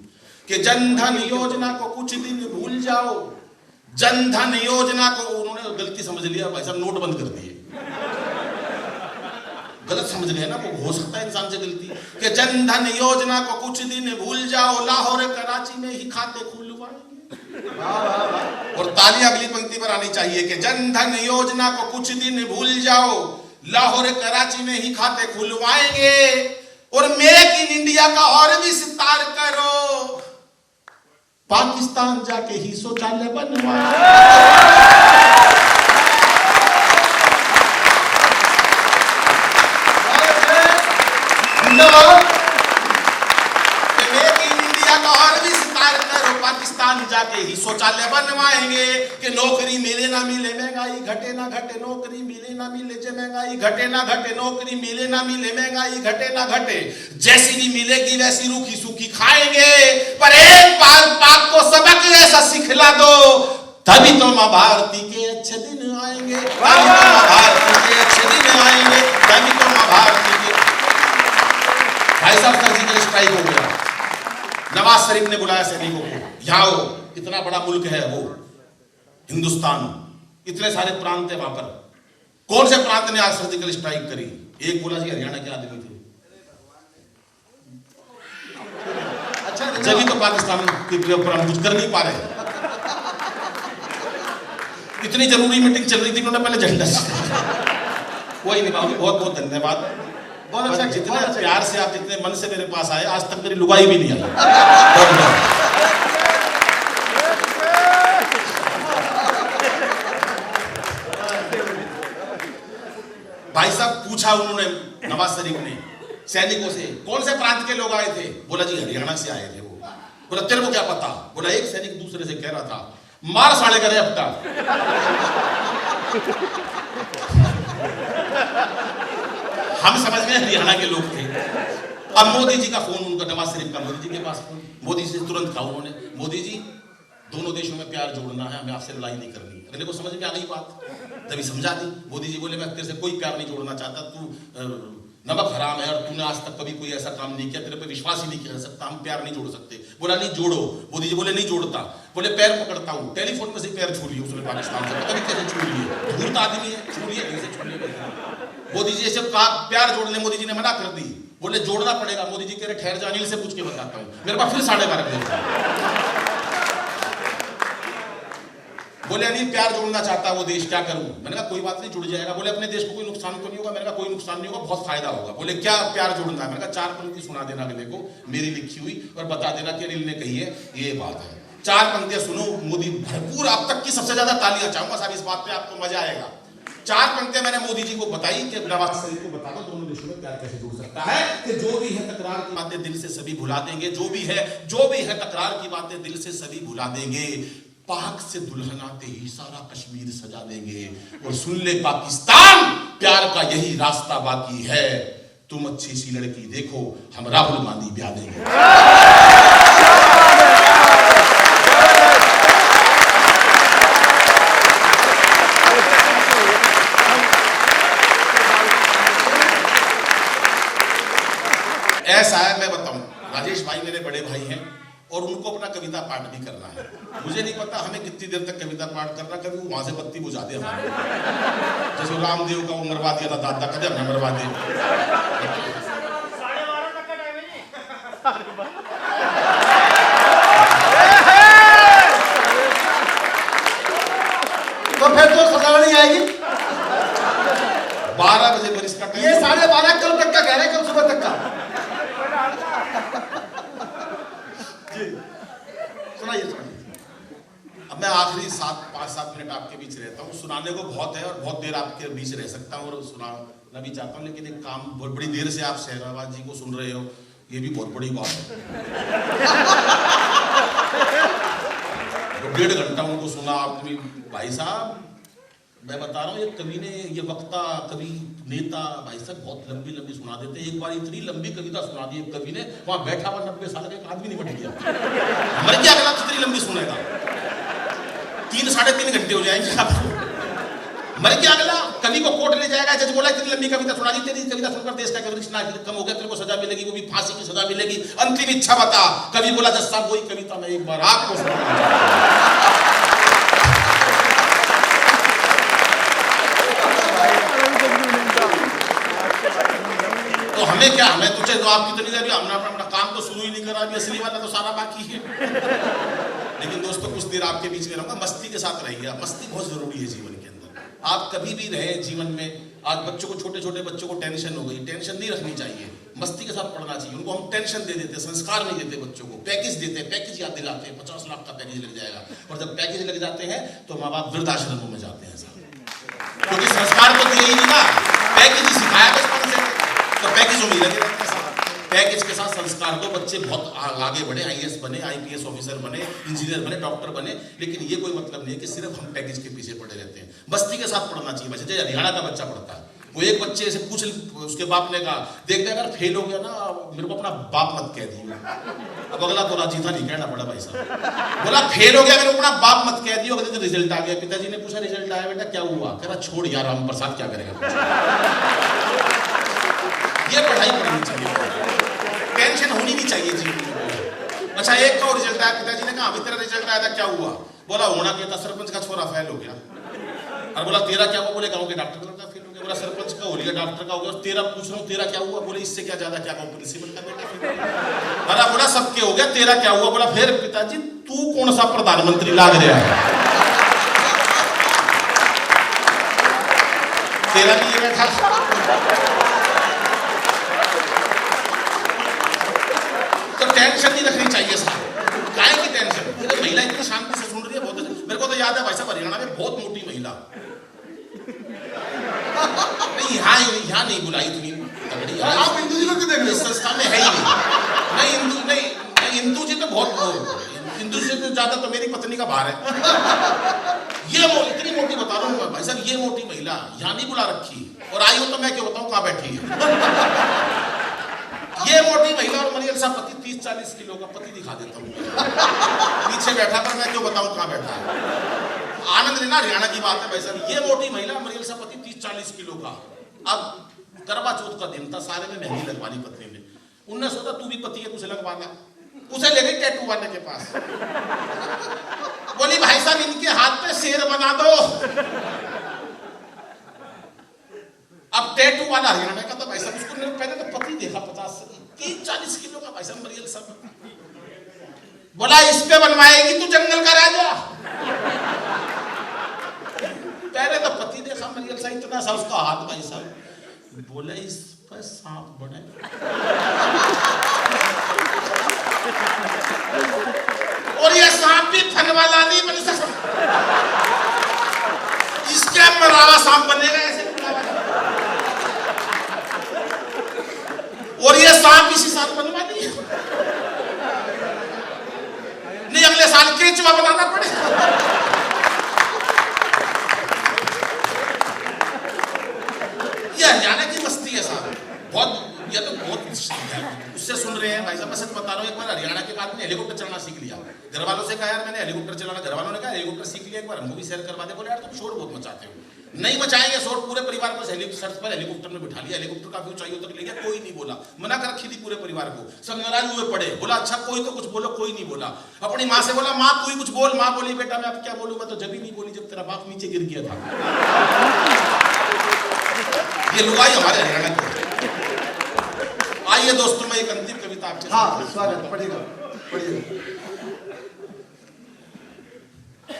कि जनधन योजना को कुछ दिन भूल जाओ। जनधन योजना को उन्होंने गलती समझ लिया भाई साहब, नोट बंद कर दिए। गलत समझ लिया ना, वो हो सकता है इंसान से गलती। कि जनधन योजना को कुछ दिन भूल जाओ, लाहौर कराची में ही खाते खुलवाएंगे। और तालियां अगली पंक्ति पर आनी चाहिए कि जनधन योजना को कुछ दिन भूल जाओ, लाहौर कराची में ही खाते खुलवाएंगे, और मेक इन इंडिया का और विस्तार करो, पाकिस्तान जाके ही शौचालय बनवाएंगे। पाकिस्तान जाके ही शौचालय बनवाएंगे। कि नौकरी मिले ना मिले, महंगाई घटे ना घटे, नौकरी मिले ना मिले, महंगाई घटे ना घटे, नौकरी मिले ना मिले, महंगाई घटे ना घटे, जैसी भी मिलेगी वैसी रूखी सूखी खाएंगे, पर एक बार पाक को सबक ऐसा सिखला दो, तभी तो मां भारती के अच्छे दिन आएंगे, तभी तो मां भारती के अच्छे दिन आएंगे, तभी तो मां भारती के। भाई साहब सर्जिकल स्ट्राइक हो गया, नवाज शरीफ ने बुलाया सैनिकों को, यहाँ इतना बड़ा मुल्क है वो हिंदुस्तान, इतने सारे प्रांत है वहां पर, कौन से प्रांत ने आज सर्जिकल स्ट्राइक करी? एक बोला जी हरियाणा के आदमी थे। अच्छा, जब तो पाकिस्तान के ऊपर हम कुछ कर नहीं पा रहे। इतनी जरूरी मीटिंग चल रही थी, उन्होंने पहले झंडा कोई नहीं बाबू, बहुत बहुत धन्यवाद। बहुत अच्छा, जितना प्यार से आप जितने मन से मेरे पास आए, आज तक मेरी लुगाई भी नहीं आई। भाई साहब पूछा उन्होंने, नवाज शरीफ ने सैनिकों से, कौन से प्रांत के लोग आए थे? बोला जी हरियाणा से आए थे वो। बोला तेरे को क्या पता? बोला एक सैनिक दूसरे से कह रहा था मार साले करे अपटा। हम समझ में हरियाणा के लोग थे। अब मोदी जी का फोन, उनका नवाज शरीफ का मोदी जी के पास फोन, मोदी जी से तुरंत कहा उन्होंने, मोदी जी दोनों देशों में प्यार जोड़ना है, हमें आपसे लड़ाई नहीं करनी। अगले को समझ में आ गई बात, तभी समझा दी। मोदी जी बोले मैं तेरे से कोई प्यार नहीं जोड़ना चाहता, तू नमक हराम है और तूने आज तक कभी कोई ऐसा काम नहीं किया, तेरे पे विश्वास ही नहीं कर सकता, हम प्यार नहीं जोड़ सकते। बोला नहीं जोड़ो। मोदी जी बोले नहीं जोड़ता। बोले पैर पकड़ता हूँ, टेलीफोन में से पैर छू लिए उसने पाकिस्तान से, कभी कैसे छू लिए, धूर्त आदमी है, छू लिए कैसे छू लिए। मोदी जी से कहा प्यार जोड़ने, मोदी जी ने मना कर दी। बोले जोड़ना पड़ेगा। मोदी जी कह रहे ठहर जा, अनिल से पूछ के बताता हूँ, मेरे पास फिर 12:30 बजे। बोले अनिल प्यार जोड़ना चाहता है वो देश, क्या करूं? मैंने कहा कोई बात नहीं, जुड़ जाएगा। बोले अपने देश को कोई नुकसान तो नहीं होगा? मैंने कहा कोई नुकसान नहीं होगा, बहुत फायदा होगा। बोले क्या प्यार जोड़ना है? मैंने कहा 4 पंक्ति सुना देना अगले को मेरी लिखी हुई और बता देना कि अनिल ने कही है ये बात है। 4 पंक्तियां सुनो, मोदी भरपूर, अब तक की सबसे ज्यादा तालियां चाहूंगा साहब, इस बात पे आपको मजा आएगा। 4 पंक्तियां मैंने मोदी जी को बताई कि नवाज शरीफ को बता दो दोनों देशों में प्यार कैसे जुड़ सकता है, कि जो भी है तकरार की बातें दिल से सभी भुला देंगे, जो भी है तकरार की बातें दिल से सभी भुला देंगे, पाक से दुल्हन आते ही सारा कश्मीर सजा देंगे, और सुन ले पाकिस्तान प्यार का यही रास्ता बाकी है, तुम अच्छी सी लड़की देखो हम राहुल गांधी ब्याह देंगे। ऐसा है, मैं बताऊं, राजेश भाई मेरे बड़े भाई हैं और उनको अपना कविता पाठ भी करना है। मुझे नहीं पता हमें कितनी देर तक कविता पाठ करना, कभी वहां से बत्ती बुझा दे हमारे, जैसे रामदेव का वो मरवा दिया था दादा, कदे हमने मरवा दे। तो फिर तो सजा नहीं आएगी। 12 बजे पर इसका टाइम, ये 12:30 कल तक का कह रहे हैं, कल सुबह तक का। सुनाइए। अब मैं आखिरी 5-7 मिनट आपके बीच रहता हूँ, सुनाने को बहुत है और बहुत देर आपके बीच रह सकता हूँ और सुनाना भी चाहता हूँ, लेकिन एक काम, बहुत बड़ी देर से आप शहनाबाद जी को सुन रहे हो, ये भी बहुत बड़ी बात है। 1.5 घंटा उनको सुना आपने। भाई साहब मैं बता रहा हूँ, ये कवि ने, ये वक्ता, कवि, नेता, भाई साहब बहुत लंबी लंबी सुना देते। एक बार इतनी लंबी कविता सुना दी कवि ने, वहां बैठा हुआ 90 साल का एक आदमी नहीं बैठ गया, मर गया। अगला कितनी लंबी सुनेगा? 3-3.5 घंटे हो जाएंगे आपको, मर गया अगला। कवि को कोर्ट ले जाएगा, जज बोला इतनी लंबी कविता सुना दी, तेरी कविता सुनकर देश का कितना कम हो गया, तेरे को सजा मिलेगी, वो भी फांसी की सजा मिलेगी, अंतिम इच्छा बता। कवि बोला जज साहब वही कविता मैं एक बार आपको सुना। तो हमें क्या, हमें तुझे तो आपकी तो नहीं, हमने अपना काम तो शुरू ही नहीं करा, अभी असली वाला तो सारा बाकी है। लेकिन दोस्तों कुछ देर आपके बीच में रहूंगा, मस्ती के साथ रहिए। मस्ती बहुत जरूरी है जीवन के अंदर। आप कभी भी रहे जीवन में, आज बच्चों को, छोटे छोटे बच्चों को टेंशन हो गई, टेंशन नहीं रखनी चाहिए, मस्ती के साथ पढ़ना चाहिए। उनको हम टेंशन दे देते, संस्कार नहीं देते बच्चों को, पैकेज देते, पैकेज याद दिलाते हैं, 50 लाख का पैकेज लग जाएगा, और जब पैकेज लग जाते हैं तो माँ बाप वृद्धाश्रमों में जाते हैं साहब, क्योंकि संस्कार तो दिए ही नहीं ना, पैकेज ही सिखाया बचपन से, तो पैकेज में लगे रहते हैं। पैकेज के साथ संस्कार दो, बच्चे बहुत आगे बढ़े, IAS बने, IPS ऑफिसर बने, इंजीनियर बने, डॉक्टर बने। लेकिन ये कोई मतलब नहीं है कि सिर्फ हम पैकेज के पीछे पड़े रहते हैं। मस्ती के साथ पढ़ना चाहिए। वैसे जैसे हरियाणा का बच्चा पढ़ता है, वो एक बच्चे से पूछ, उसके बाप ने कहा देख अगर फेल हो गया ना, मेरे को अपना बाप मत कह दियो। अब अगला तो राजी था, नहीं कहना पड़ा भाई साहब, बोला फेल हो गया मेरे को अपना बाप मत कह दियो। अगले दिन रिजल्ट आ गया, पिताजी ने पूछा रिजल्ट आया बेटा क्या हुआ? कह रहा छोड़ यार राम प्रसाद क्या करेगा। ये पढ़ाई पढ़नी चाहिए, टेंशन होनी नहीं चाहिए जीवन में। अच्छा एक का रिजल्ट आया, पिताजी ने कहा अभी तेरा रिजल्ट आया था क्या हुआ? बोला होना क्या था, सरपंच का छोरा फेल हो गया। और बोला तेरा क्या हुआ? बोले गांव के डॉक्टर का फेल हो गया। बोला सरपंच का हो गया, डॉक्टर का हो गया, तेरा पूछ रहा हूँ तेरा क्या हुआ? बोले इससे क्या ज्यादा क्या कहूँ, प्रिंसिपल का बेटा। बोला सबके हो गया, तेरा क्या हुआ? बोला फिर पिताजी तू कौन सा प्रधानमंत्री लाग रहा है? तेरा भी ये बैठा। टेंशन नहीं रखनी चाहिए साहब, काहे की टेंशन? महिला इतनी शांति से सुन रही है, बहुत अच्छी। मेरे को तो याद है भाई साहब हरियाणा में बहुत मोटी महिला, नहीं यहाँ नहीं बुलाई इतनी तगड़ी। आप हिंदू जी को क्यों देख रहे हो? संस्था में है ही नहीं हिंदू जी तो बहुत, हिंदू से तो ज्यादा तो मेरी पत्नी का भार है। ये इतनी मोटी बता रहा हूँ भाई साहब, ये मोटी महिला यहाँ नहीं बुला रखी। और आई हो तो मैं क्यों बताऊं कहां बैठी है। ये मोटी महिला और मरियल साहब पति 30-40 किलो का, पति दिखा देता हूं पीछे बैठा, पर मैं क्यों बताऊं कहां बैठा है। आनंद लेना, हरियाणा की बात है भाई साहब। ये मोटी महिला मरियल साहब पति 30-40 किलो का। अब करवा चौथ का दिन था, सारे में मेहंदी लगवानी पत्नी ने। उनने सोचा तू भी पति है, तुझे लगवाना। उसे ले गई टैटू वाले के पास, बोली भाई साहब इनके हाथ पे शेर बना दो। अब टैटू वाला हरियाणा का था भाई साहब, उसको पहले तो पति देखा 50-40 किलो का भाई साहब मरियल साहब। बोला इस पे बनवाएगी तू जंगल का राजा। पहले तो पति देखा मरियल साहब इतना सा उसका हाथ भाई साहब, बोला इस पर सांप बने। और ये सांप भी फन वाला नहीं बन सकता, इसके मरावा सांप बनेगा ऐसे। और ये सांप इसी साल बनवा दी, नहीं अगले साल केचुआ बनाना पड़ेगा। ये हरियाणा की मस्ती है साहब, बहुत। ये तो बहुत उससे सुन रहे हैं भाई साहब, मैं सच बता रहा हूँ। एक बार हरियाणा के बाद में हेलीकॉप्टर चलाना सीख लिया। घर वालों से कहा यार मैंने हेलीकॉप्टर चलाना, घर वालों ने कहा हेलीकॉप्टर सीख लिया, एक बार हमको भी शेयर करवा दे। बोले यार तुम शोर बहुत मचाते हो। नहीं मचाएंगे शोर, पूरे परिवार को हेलीकॉप्टर में बिठा लिया। हेलीकॉप्टर काफी ऊंचाई तक ले गया, कोई नहीं बोला। मना कर रखी थी पूरे परिवार को, सब नाराज हुए पड़े। बोला अच्छा कोई तो कुछ बोलो, कोई नहीं बोला। अपनी माँ से बोला माँ तू ही कुछ बोल। माँ बोली बेटा मैं अब क्या बोलूं, मैं तो जब ही नहीं बोली जब तेरा बाप नीचे गिर गया था। ये लुगाई हमारे हरियाणा की। आइए दोस्तों मैं एक अंतिम कविता आपसे। हाँ स्वागत, पढ़िएगा पढ़िएगा।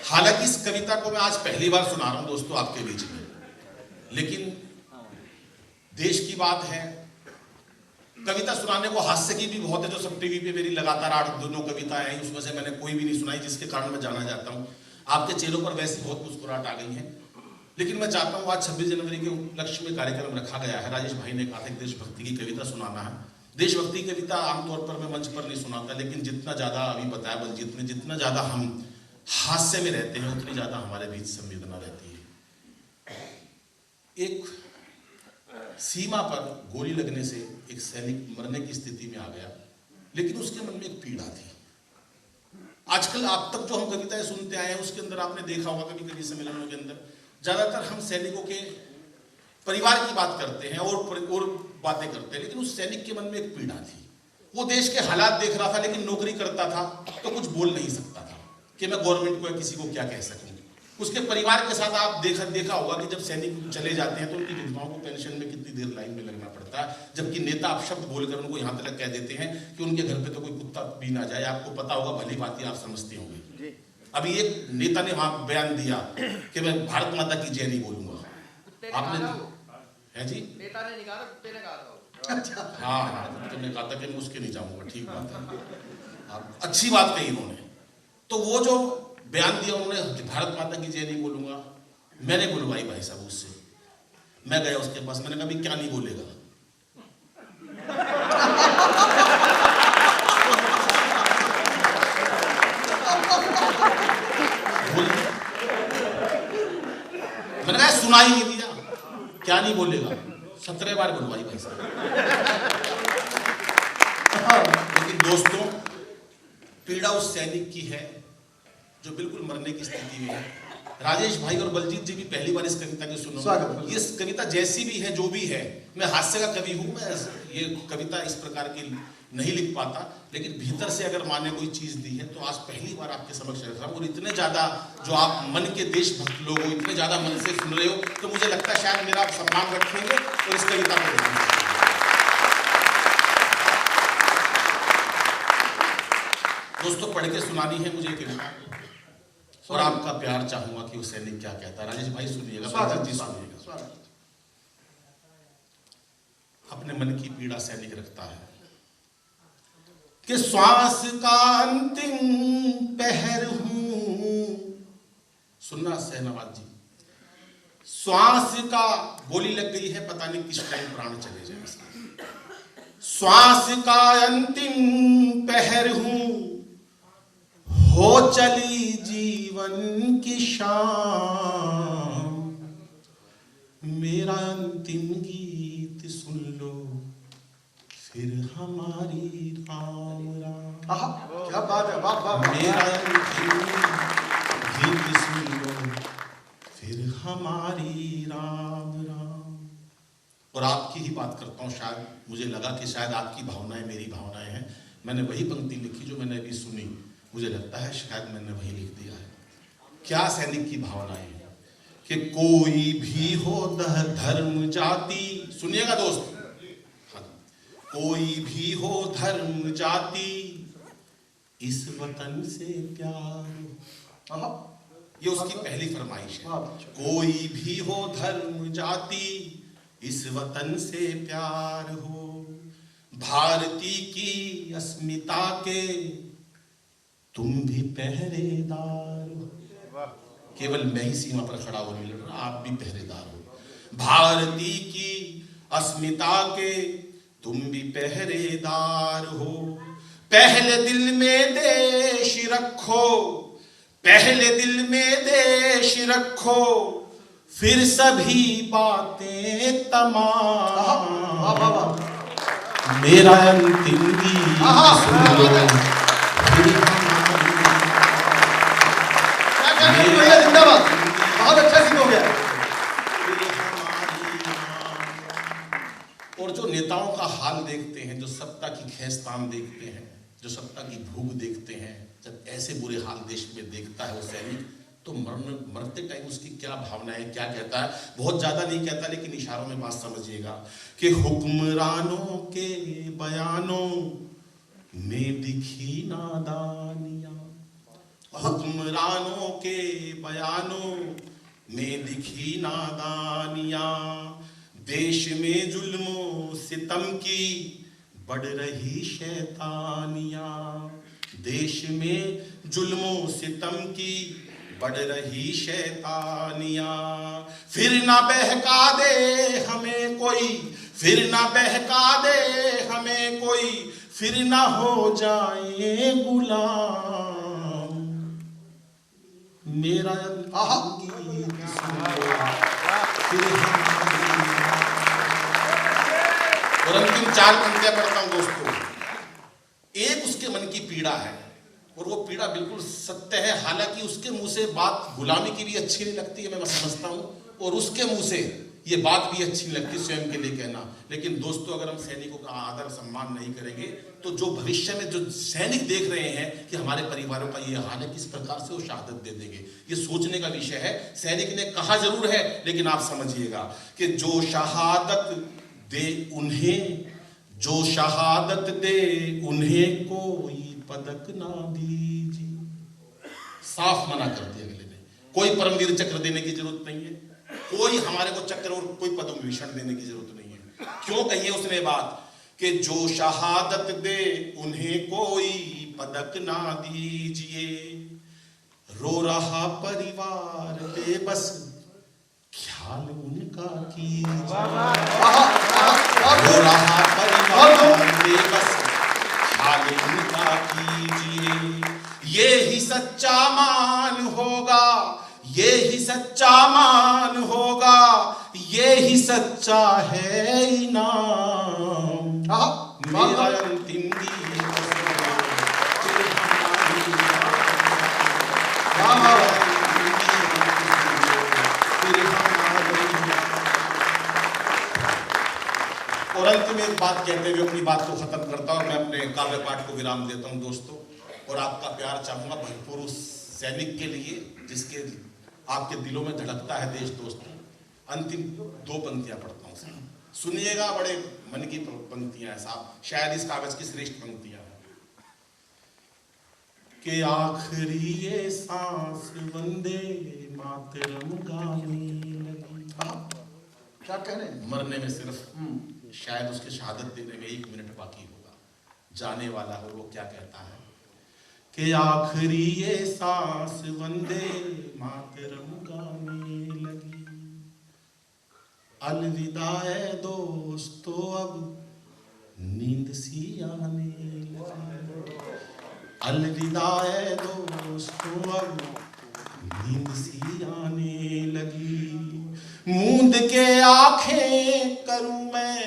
हालांकि इस कविता को मैं आज पहली बार सुना रहा हूं दोस्तों आपके बीच में, लेकिन देश की बात है। कविता सुनाने को हास्य की भी बहुत है, जो सब टीवी पे मेरी लगातार 8 कविताएं आई, उसमें से मैंने कोई भी नहीं सुनाई, जिसके कारण मैं जाना चाहता हूं। आपके चेहरों पर वैसी बहुत मुस्कुराहट आ गई है, लेकिन मैं चाहता हूं आज 26 जनवरी के उपलक्ष्य में कार्यक्रम रखा गया है। राजेश भाई ने कहा था देशभक्ति की कविता सुनाना है। देशभक्ति की कविता आमतौर पर मैं मंच पर नहीं सुनाता, लेकिन जितना ज्यादा अभी बताया बलजीत ने, जितना ज्यादा हम हास्य में रहते हैं उतनी ज्यादा हमारे बीच संवेदना रहती है। एक सीमा पर गोली लगने से एक सैनिक मरने की स्थिति में आ गया, लेकिन उसके मन में एक पीड़ा थी। आजकल आप तक जो हम कविताएं सुनते आए हैं उसके अंदर आपने देखा होगा कभी कभी सम्मेलनों के अंदर ज्यादातर हम सैनिकों के परिवार की बात करते हैं और बातें करते हैं, लेकिन उस सैनिक के मन में एक पीड़ा थी। वो देश के हालात देख रहा था, लेकिन नौकरी करता था तो कुछ बोल नहीं सकता था कि मैं गवर्नमेंट को या किसी को क्या कह सकूं। उसके परिवार के साथ आप देखा होगा कि जब सैनिक चले जाते हैं तो उनकी विधवाओं को पेंशन में कितनी देर लाइन में लगना पड़ता है, जबकि नेता आप शब्द बोलकर उनको यहाँ तक कह देते हैं कि उनके घर पे तो कोई कुत्ता भी ना जाए। आपको पता होगा, भली बात आप समझते होंगे। अभी एक नेता ने वहां बयान दिया कि मैं भारत माता की जय नहीं बोलूंगा। आपने है जी नेता ने निकाला, कुत्ते ने कहा। हाँ कुत्ते ने कहा था कि मैं उसके नहीं जाऊंगा। ठीक बात है, अच्छी बात कही उन्होंने। तो वो जो बयान दिया उन्होंने भारत माता की जय नहीं बोलूंगा, मैंने बुलवाई भाई साहब उससे। मैं गया उसके पास, मैंने कहा भी क्या नहीं बोलेगा। मैंने कहा सुनाई नहीं दिया, क्या नहीं बोलेगा। 17 बार बुलवाई भाई साहब। लेकिन दोस्तों पीड़ा उस सैनिक की है जो बिल्कुल मरने की स्थिति में है। राजेश भाई और बलजीत जी भी पहली बार इस कविता की सुनो। ये कविता जैसी भी है, जो भी है, मैं हास्य का कवि हूं, मैं ये कविता इस प्रकार की नहीं लिख पाता, लेकिन भीतर से अगर माँ ने कोई चीज दी है तो आज पहली बार आपके समक्ष रख रहा हूं। और इतने ज्यादा जो आप मन के देशभक्त लोग हो, इतने ज्यादा मन से सुन रहे हो, तो मुझे लगता है शायद मेरा आप सम्मान रखेंगे और इस कविता को देखेंगे। दोस्तों पढ़ के सुनानी है मुझे कविता, और आपका प्यार चाहूंगा कि वो सैनिक क्या कहता है। राजेश भाई सुनिएगा, सुनिएगा। अपने मन की पीड़ा सैनिक रखता है कि श्वास का अंतिम पहर हूं। सुनना सहनवाज जी, श्वास का गोली लग गई है, पता नहीं किस टाइम प्राण चले जाए। श्वास का अंतिम पहर हूं, हो चली जीवन की शाम, मेरा अंतिम गीत सुन लो, फिर हमारी राम राम। आहा, क्या बात है, वाह वाह। मेरा अंतिम गीत सुन लो, फिर हमारी राम राम। और आपकी ही बात करता हूँ, शायद मुझे लगा कि शायद आपकी भावनाएं मेरी भावनाएं हैं। मैंने वही पंक्ति लिखी जो मैंने अभी सुनी, मुझे लगता है शायद मैंने वही लिख दिया है। क्या सैनिक की भावनाएं हैं कि कोई भी हो धर्म जाति, सुनिएगा दोस्त, हाँ, कोई भी हो धर्म जाति, इस वतन से प्यार। आहा, ये उसकी पहली फरमाइश है। वाह। कोई भी हो धर्म जाति, इस वतन से प्यार हो, भारती की अस्मिता के तुम भी पहरेदार हो। केवल मैं ही सीमा पर खड़ा हो नहीं लड़ रहा, आप भी पहरेदार हो। भारती की अस्मिता के तुम भी पहरेदार हो। पहले दिल में देश रखो, पहले दिल में देश रखो, फिर सभी बातें तमाम। मेरा अंतिम गीत सुन लो, फिर भैया जिंदाबाद, बहुत अच्छा सीन हो गया। और जो नेताओं का हाल देखते हैं, जो सत्ता की खींचतान देखते हैं, जो सत्ता की भूख देखते हैं, जब ऐसे बुरे हाल देश में देखता है वो सैनिक, तो मरते टाइम उसकी क्या भावना है, क्या कहता है, बहुत ज्यादा नहीं कहता लेकिन इशारों में बात समझिएगा कि हुक्मरानों के बयानों में दिखी नादानियां, हुक्मरानों के बयानों में दिखी नादानियां, देश में जुल्मों सितम की बढ़ रही शैतानियां, देश में जुल्मों सितम की बढ़ रही शैतानियां, फिर ना बहका दे हमें कोई, फिर ना बहका दे हमें कोई, फिर ना हो जाए गुलाम। मेरा गीत सुनो, फिर और अंतिम 4 पंक्तियां पढ़ता हूं दोस्तों। एक उसके मन की पीड़ा है और वो पीड़ा बिल्कुल सत्य है, हालांकि उसके मुंह से बात गुलामी की भी अच्छी नहीं लगती है, मैं समझता हूं, और उसके मुंह से ये बात भी अच्छी नहीं लगती स्वयं के लिए कहना। लेकिन दोस्तों, अगर हम सैनिकों का आदर सम्मान नहीं करेंगे तो जो भविष्य में जो सैनिक देख रहे हैं कि हमारे परिवारों का ये हाल है, किस प्रकार से वो शहादत दे देंगे, ये सोचने का विषय है। सैनिक ने कहा जरूर है, लेकिन आप समझिएगा कि जो शहादत दे उन्हें, जो शहादत दे उन्हें कोई पदक ना दीजिए। साफ मना कर दिया अगले ने, कोई परमवीर चक्र देने की जरूरत नहीं है, कोई हमारे को चक्र और कोई पद्म विभूषण देने की जरूरत नहीं है। क्यों कही है उसने बात कि जो शहादत दे उन्हें कोई पदक ना दीजिए, रो रहा परिवार बेबस ख्याल उनका कीजिए, रो रहा परिवार बेबस ख्याल उनका कीजिए। ये ही सच्चा मान होगा, ये ही सच्चा मान होगा, ये ही सच्चा है इनाम। मेरा अंतिम गीत और अंत में एक बात कहते हुए अपनी बात को खत्म करता हूं। मैं अपने काव्य पाठ को विराम देता हूं दोस्तों, और आपका प्यार चाहूंगा भरपूर उस सैनिक के लिए जिसके आपके दिलों में धड़कता है देश। दोस्तों, अंतिम 2 पंक्तियां पढ़ता हूं, सुनिएगा, बड़े मन की पंक्तियां हैं साहब, शायद इस कागज की श्रेष्ठ पंक्तियां हैं कि आखिरी ये सांस वंदे मातरम गाने लगी। क्या कहने, मरने में सिर्फ शायद उसके शहादत देने में 1 मिनट बाकी होगा, जाने वाला हो वो क्या कहता है कि आखिरी ये सांस वंदे मातरम गाने लगी। अलविदा है दोस्तों अब नींद सी आने लगी, अलविदा है दोस्तों अब नींद सी आने लगी। मूंद के आंखें करूं मैं,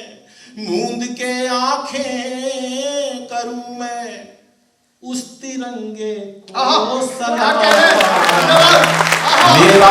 मूंद के आंखें करूं मैं उस तिरंगे को सलाम। मेरा